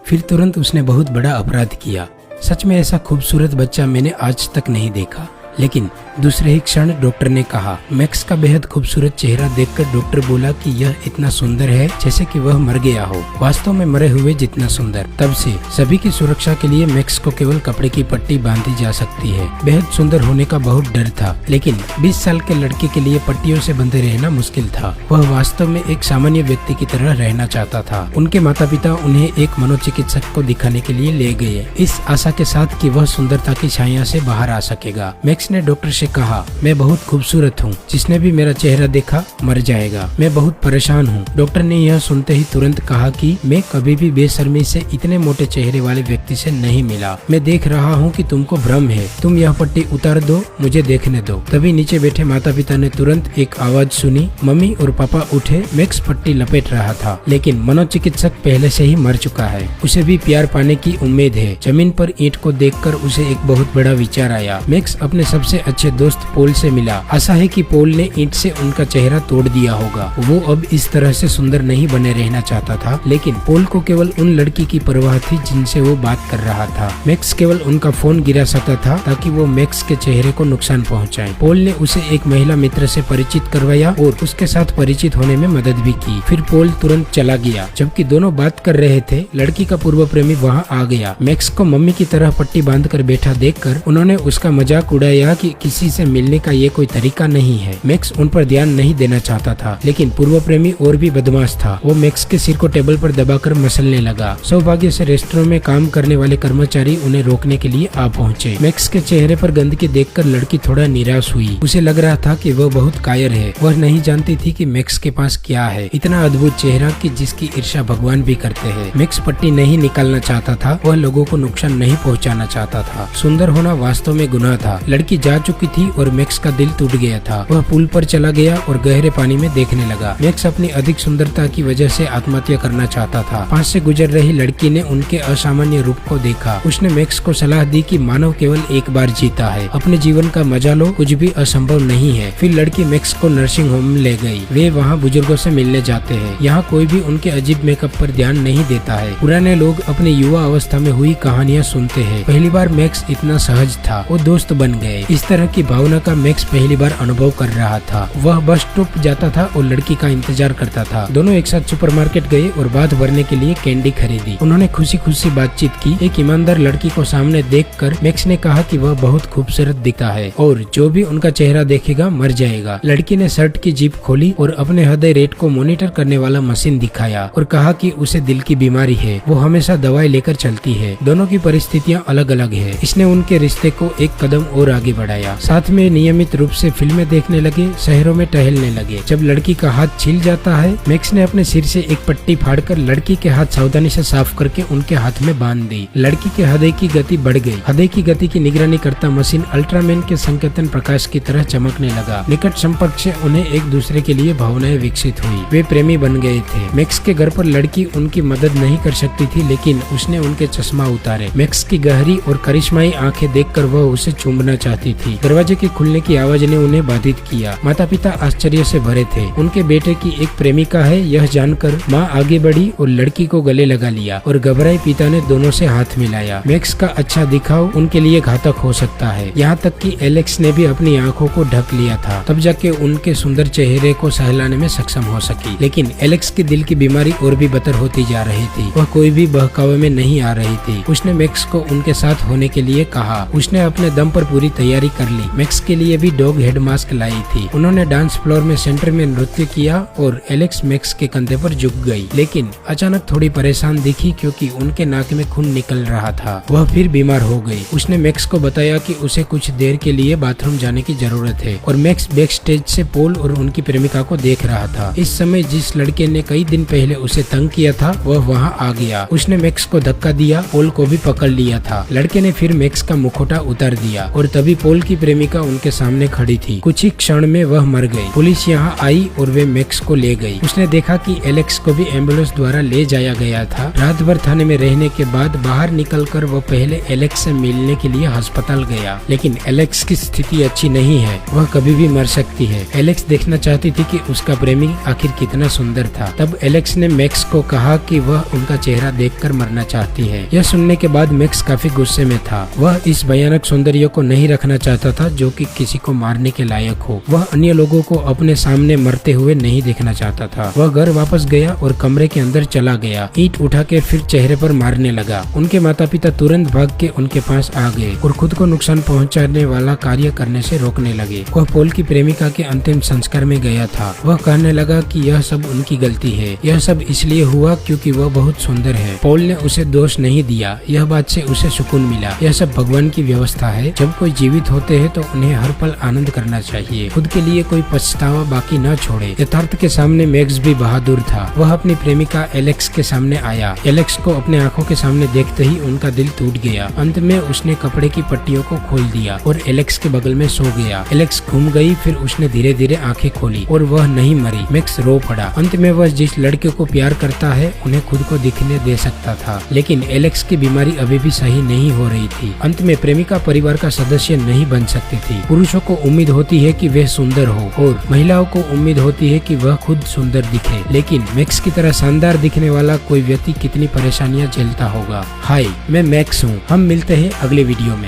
फिर तुरंत उसने बहुत बड़ा अपराध किया। सच में ऐसा खूबसूरत बच्चा मैंने आज तक नहीं देखा। लेकिन दूसरे ही क्षण डॉक्टर ने कहा। मैक्स का बेहद खूबसूरत चेहरा देखकर डॉक्टर बोला कि यह इतना सुंदर है जैसे कि वह मर गया हो, वास्तव में मरे हुए जितना सुंदर। तब से सभी की सुरक्षा के लिए मैक्स को केवल कपड़े की पट्टी बांधी जा सकती है। बेहद सुंदर होने का बहुत डर था, लेकिन 20 साल के लड़के के लिए पट्टियों से बंधे रहना मुश्किल था। वह वास्तव में एक सामान्य व्यक्ति की तरह रहना चाहता था। उनके माता पिता उन्हें एक मनोचिकित्सक को दिखाने के लिए ले गए, इस आशा के साथ कि वह सुंदरता की छाया से बाहर आ सकेगा। मैक्स ने डॉक्टर से कहा, मैं बहुत खूबसूरत हूँ, जिसने भी मेरा चेहरा देखा मर जाएगा, मैं बहुत परेशान हूँ। डॉक्टर ने यह सुनते ही तुरंत कहा कि मैं कभी भी बेशर्मी से इतने मोटे चेहरे वाले व्यक्ति से नहीं मिला। मैं देख रहा हूँ कि तुमको भ्रम है, तुम यह पट्टी उतार दो, मुझे देखने दो। तभी नीचे बैठे माता पिता ने तुरंत एक आवाज सुनी। मम्मी और पापा उठे। मैक्स पट्टी लपेट रहा था, लेकिन मनोचिकित्सक पहले से ही मर चुका है। उसे भी प्यार पाने की उम्मीद है। जमीन पर ईंट को देखकर उसे एक बहुत बड़ा विचार आया। मैक्स अपने सबसे अच्छे दोस्त पोल से मिला। आशा है कि पोल ने ईंट से उनका चेहरा तोड़ दिया होगा। वो अब इस तरह से सुंदर नहीं बने रहना चाहता था, लेकिन पोल को केवल उन लड़की की परवाह थी जिनसे वो बात कर रहा था। मैक्स केवल उनका फोन गिरा सकता था ताकि वो मैक्स के चेहरे को नुकसान पहुंचाए। पोल ने उसे एक महिला मित्र से परिचित करवाया और उसके साथ परिचित होने में मदद भी की। फिर पोल तुरंत चला गया। जबकि दोनों बात कर रहे थे, लड़की का पूर्व प्रेमी वहाँ आ गया। मैक्स को मम्मी की तरह पट्टी बांध कर बैठा देखकर उन्होंने उसका मजाक उड़ाया कि किसी से मिलने का ये कोई तरीका नहीं है। मैक्स उन पर ध्यान नहीं देना चाहता था, लेकिन पूर्व प्रेमी और भी बदमाश था। वो मैक्स के सिर को टेबल पर दबाकर मसलने लगा। सौभाग्य से रेस्टोरेंट में काम करने वाले कर्मचारी उन्हें रोकने के लिए आ पहुंचे। मैक्स के चेहरे पर गंदगी देखकर लड़की थोड़ा निराश हुई। उसे लग रहा था कि वह बहुत कायर है। वह नहीं जानती थी कि मैक्स के पास क्या है, इतना अद्भुत चेहरा कि जिसकी ईर्ष्या भगवान भी करते हैं। मैक्स पट्टी नहीं निकालना चाहता था, वह लोगों को नुकसान नहीं पहुँचाना चाहता था। सुंदर होना वास्तव में गुनाह था। लड़की जा चुकी थी और मैक्स का दिल टूट गया था। वह पुल पर चला गया और गहरे पानी में देखने लगा। मैक्स अपनी अधिक सुंदरता की वजह से आत्महत्या करना चाहता था। पास से गुजर रही लड़की ने उनके असामान्य रूप को देखा। उसने मैक्स को सलाह दी कि मानव केवल एक बार जीता है, अपने जीवन का मजा लो, कुछ भी असंभव नहीं है। फिर लड़की मैक्स को नर्सिंग होम में ले गई। वे वहाँ बुजुर्गों से मिलने जाते हैं। यहाँ कोई भी उनके अजीब मेकअप पर ध्यान नहीं देता है। पुराने लोग अपनी युवा अवस्था में हुई कहानियाँ सुनते हैं। पहली बार मैक्स इतना सहज था, वो दोस्त बन गए। इस तरह की भावना का मैक्स पहली बार अनुभव कर रहा था। वह बस स्टॉप जाता था और लड़की का इंतजार करता था। दोनों एक साथ सुपरमार्केट गए और बात भरने के लिए कैंडी खरीदी। उन्होंने खुशी खुशी बातचीत की। एक ईमानदार लड़की को सामने देखकर मैक्स ने कहा कि वह बहुत खूबसूरत दिखता है और जो भी उनका चेहरा देखेगा मर जाएगा। लड़की ने शर्ट की जिप खोली और अपने हृदय रेट को मॉनिटर करने वाला मशीन दिखाया और कहा कि उसे दिल की बीमारी है, वो हमेशा दवाई लेकर चलती है। दोनों की परिस्थितियाँ अलग अलग है। इसने उनके रिश्ते को एक कदम और आगे बढ़ाया। साथ में नियमित रूप से फिल्में देखने लगे, शहरों में टहलने लगे। जब लड़की का हाथ छिल जाता है, मैक्स ने अपने सिर से एक पट्टी फाड़कर लड़की के हाथ सावधानी से साफ करके उनके हाथ में बांध दी। लड़की के हृदय की गति बढ़ गई। हृदय की गति की निगरानी करता मशीन अल्ट्रामैन के संकेतन प्रकाश की तरह चमकने लगा। निकट संपर्क से उन्हें एक दूसरे के लिए भावनाएं विकसित हुई। वे प्रेमी बन गए थे। मैक्स के घर पर लड़की उनकी मदद नहीं कर सकती थी, लेकिन उसने उनके चश्मा उतारे। मैक्स की गहरी और करिश्माई आंखें देखकर वह उसे चूमना चाहती थी। दरवाजे के खुलने की आवाज ने उन्हें बाधित किया। माता पिता आश्चर्य से भरे थे। उनके बेटे की एक प्रेमिका है यह जानकर माँ आगे बढ़ी और लड़की को गले लगा लिया और घबराए पिता ने दोनों से हाथ मिलाया। मैक्स का अच्छा दिखाव उनके लिए घातक हो सकता है। यहाँ तक कि एलेक्स ने भी अपनी आंखों को ढक लिया था, तब जाके उनके सुंदर चेहरे को सहलाने में सक्षम हो सकी। लेकिन एलेक्स की दिल की बीमारी और भी बदतर होती जा रही थी। वह कोई भी बहकावे में नहीं आ रही थी। उसने मैक्स को उनके साथ होने के लिए कहा। उसने अपने दम पर पूरी तैयारी कर ली। मैक्स के लिए भी डॉग हेड मास्क लाई थी। उन्होंने डांस फ्लोर में सेंटर में नृत्य किया और एलेक्स मैक्स के कंधे पर झुक गई। लेकिन अचानक थोड़ी परेशान दिखी क्योंकि उनके नाक में खून निकल रहा था। वह फिर बीमार हो गई। उसने मैक्स को बताया कि उसे कुछ देर के लिए बाथरूम जाने की जरूरत है और मैक्स बैक स्टेज से पोल और उनकी प्रेमिका को देख रहा था। इस समय जिस लड़के ने कई दिन पहले उसे तंग किया था वह वहाँ आ गया। उसने मैक्स को धक्का दिया, पोल को भी पकड़ लिया था। लड़के ने फिर मैक्स का मुखौटा उतार दिया और तभी पॉल की प्रेमिका उनके सामने खड़ी थी। कुछ ही क्षण में वह मर गई। पुलिस यहाँ आई और वे मैक्स को ले गई। उसने देखा कि एलेक्स को भी एम्बुलेंस द्वारा ले जाया गया था। रात भर थाने में रहने के बाद बाहर निकलकर वो पहले एलेक्स से मिलने के लिए अस्पताल गया, लेकिन एलेक्स की स्थिति अच्छी नहीं है, वह कभी भी मर सकती है। एलेक्स देखना चाहती थी कि उसका प्रेमी आखिर कितना सुंदर था। तब एलेक्स ने मैक्स को कहा कि वह उनका चेहरा देखकर मरना चाहती है। यह सुनने के बाद मैक्स काफी गुस्से में था। वह इस भयानक सौंदर्य को नहीं रखना चाहता था जो कि किसी को मारने के लायक हो। वह अन्य लोगों को अपने सामने मरते हुए नहीं देखना चाहता था। वह घर वापस गया और कमरे के अंदर चला गया। ईंट उठा के फिर चेहरे पर मारने लगा। उनके माता पिता तुरंत भाग के उनके पास आ गए और खुद को नुकसान पहुंचाने वाला कार्य करने से रोकने लगे। वह पॉल की प्रेमिका के अंतिम संस्कार में गया था। वह कहने लगा कि यह सब उनकी गलती है। यह सब इसलिए हुआ क्योंकि वह बहुत सुंदर है। पॉल ने उसे दोष नहीं दिया। यह बात से उसे सुकून मिला। यह सब भगवान की व्यवस्था है। जब कोई जीवित होते हैं तो उन्हें हर पल आनंद करना चाहिए। खुद के लिए कोई पछतावा बाकी न छोड़े। यथार्थ के सामने मैक्स भी बहादुर था। वह अपनी प्रेमिका एलेक्स के सामने आया। एलेक्स को अपने आंखों के सामने देखते ही उनका दिल टूट गया। अंत में उसने कपड़े की पट्टियों को खोल दिया और एलेक्स के बगल में सो गया। एलेक्स घूम गई, फिर उसने धीरे धीरे आंखें खोली और वह नहीं मरी। मैक्स रो पड़ा। अंत में वह जिस लड़के को प्यार करता है उन्हें खुद को दिखने दे सकता था, लेकिन एलेक्स की बीमारी अभी भी सही नहीं हो रही थी। अंत में प्रेमिका परिवार का सदस्य नहीं बन सकती थी। पुरुषों को उम्मीद होती है कि वे सुंदर हो और महिलाओं को उम्मीद होती है कि वह खुद सुंदर दिखे, लेकिन मैक्स की तरह शानदार दिखने वाला कोई व्यक्ति कितनी परेशानियां झेलता होगा। हाय, मैं मैक्स हूँ। हम मिलते हैं अगले वीडियो में।